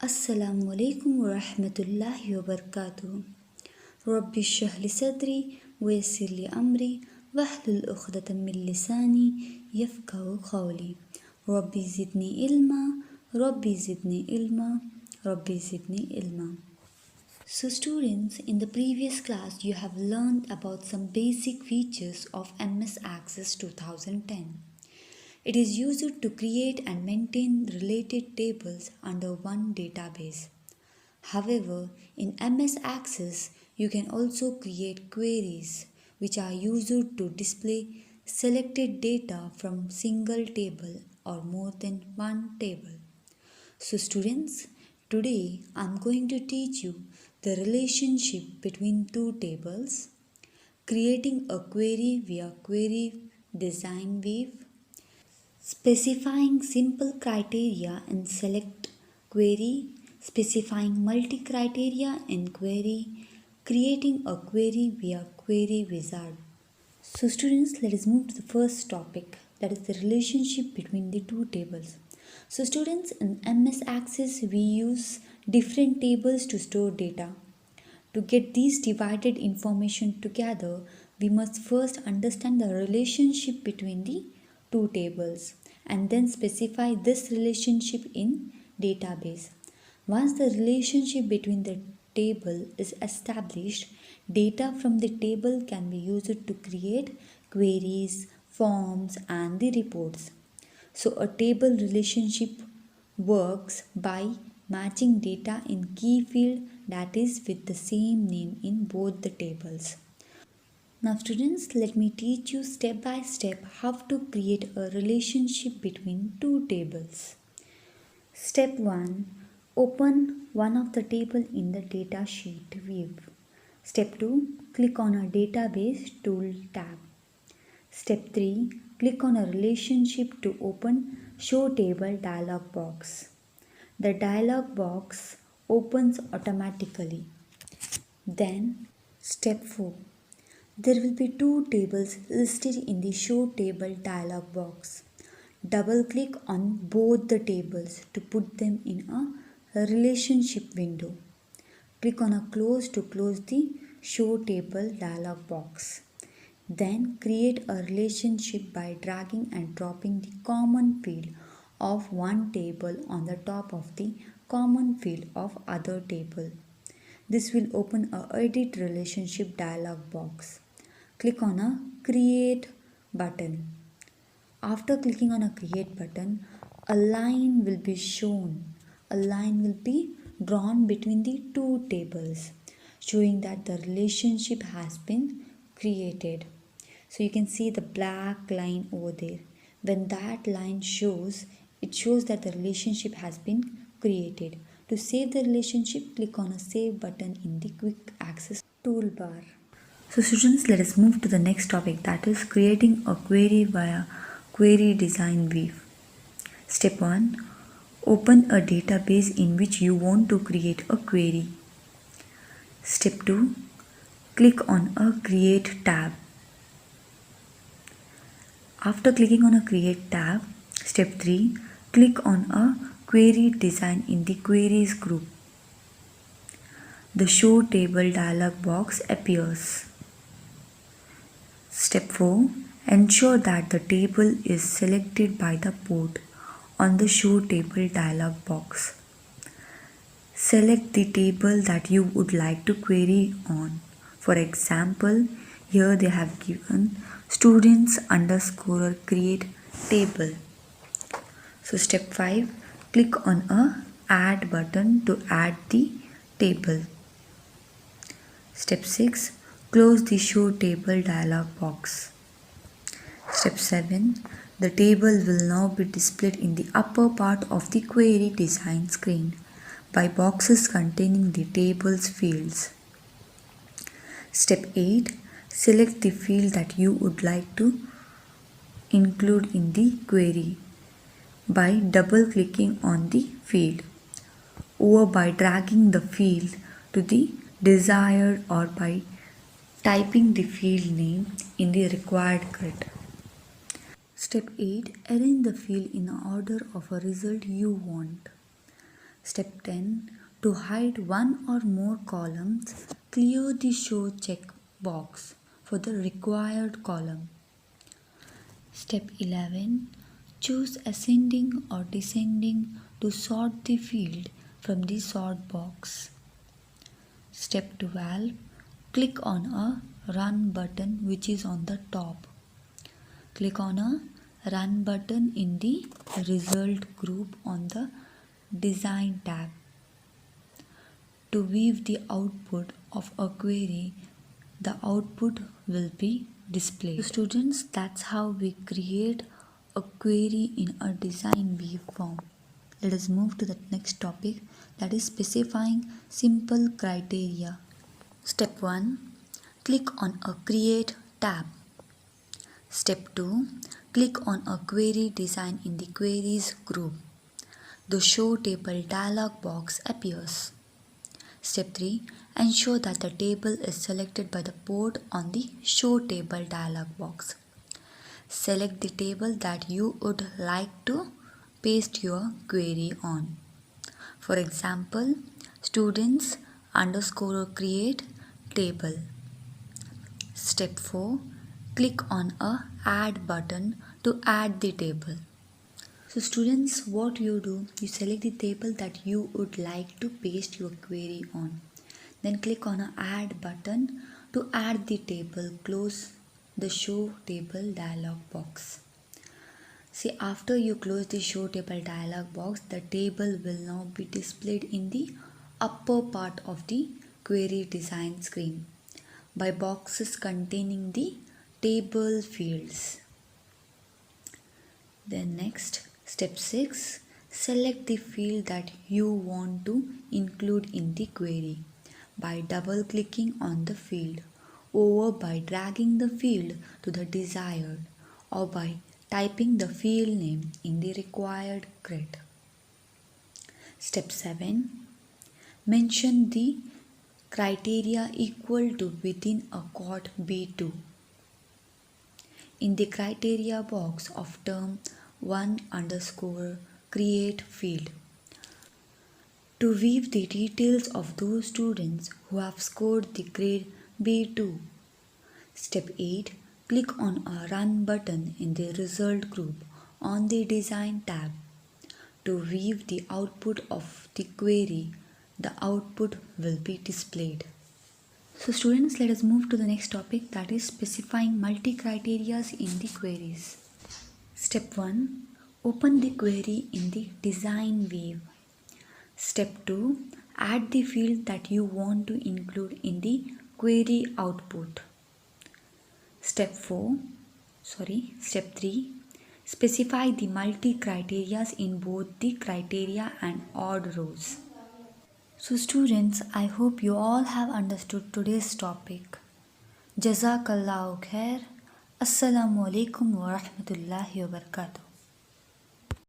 Assalamu alaikum wa rahmatullahi wa barakatuh. Rabbi shrah li sadri wa yassir li amri wahlul 'uqdatam min lisani yafqahu qawli. Rabbi zidni ilma, Rabbi zidni ilma, Rabbi zidni ilma. So students, in the previous class you have learned about some basic features of MS Access 2010. It is used to create and maintain related tables under one database. However, in MS Access, you can also create queries which are used to display selected data from single table or more than one table. So students, today I am going to teach you the relationship between two tables, creating a query via query design wave, specifying simple criteria in select query, specifying multi-criteria in query, creating a query via query wizard. So students, let us move to the first topic, that is the relationship between the two tables. So students, in MS Access we use different tables to store data. To get these divided information together, we must first understand the relationship between the two tables and then specify this relationship in database. Once the relationship between the table is established, data from the table can be used to create queries, forms and the reports. So a table relationship works by matching data in key field that is with the same name in both the tables. Now students, let me teach you step by step how to create a relationship between two tables. Step 1. Open one of the table in the datasheet view. Step 2. Click on a database tool tab. Step 3. Click on a relationship to open show table dialog box. The dialog box opens automatically. Then step 4. There will be two tables listed in the show table dialog box. Double click on both the tables to put them in a relationship window. Click on a close to close the show table dialog box. Then create a relationship by dragging and dropping the common field of one table on the top of the common field of other table. This will open a edit relationship dialog box. Click on a create button. After clicking on a create button, a line will be shown. A line will be drawn between the two tables, showing that the relationship has been created. So you can see the black line over there. When that line shows, it shows that the relationship has been created. To save the relationship, click on a save button in the quick access toolbar. So students, let us move to the next topic, that is creating a query via query design weave. Step 1. Open a database in which you want to create a query. Step 2. Click on a create tab. After clicking on a create tab, step 3. Click on a query design in the queries group. The show table dialog box appears. Step 4. Ensure that the table is selected by the port on the show table dialog box. Select the table that you would like to query on. For example, here they have given students underscore create table. So step 5. Click on a add button to add the table. Step 6. Close the show table dialog box. Step 7. The table will now be displayed in the upper part of the query design screen by boxes containing the table's fields. Step 8. Select the field that you would like to include in the query by double clicking on the field or by dragging the field to the desired or by typing the field name in the required grid. Step 8. Arrange the field in the order of a result you want. Step 10. To hide one or more columns, clear the show check box for the required column. Step 11. Choose ascending or descending to sort the field from the sort box. Step 12. Click on a Run button which is on the top. Click on a Run button in the Result group on the Design tab. To view the output of a query, the output will be displayed. So students, that's how we create a query in a design waveform. Let us move to the next topic, that is specifying simple criteria. Step 1. Click on a Create tab. Step 2. Click on a query design in the Queries group. The Show Table dialog box appears. Step 3. Ensure that the table is selected by the port on the Show Table dialog box. Select the table that you would like to paste your query on. For example, students underscore create table. Step 4. Click on a Add button to add the table. So students, what you do, you select the table that you would like to paste your query on. Then click on a Add button to add the table. Close the Show Table dialog box. See, after you close the Show Table dialog box, the table will now be displayed in the upper part of the query design screen by boxes containing the table fields. Then next, step 6. Select the field that you want to include in the query by double clicking on the field, or by dragging the field to the desired, or by typing the field name in the required grid. Step 7. Mention the criteria equal to within a quote B2 in the criteria box of term 1 underscore create field. To view the details of those students who have scored the grade B2. Step 8. Click on a Run button in the Result group on the Design tab. To view the output of the query, the output will be displayed. So students, let us move to the next topic, that is specifying multi-criterias in the queries. Step 1. Open the query in the Design Wave. Step 2. Add the field that you want to include in the query output. Step 3. Specify the multi-criterias in both the criteria and odd rows. So students, I hope you all have understood today's topic. Jazakallahu khair. Assalamu alaikum wa rahmatullahi wa barakatuh.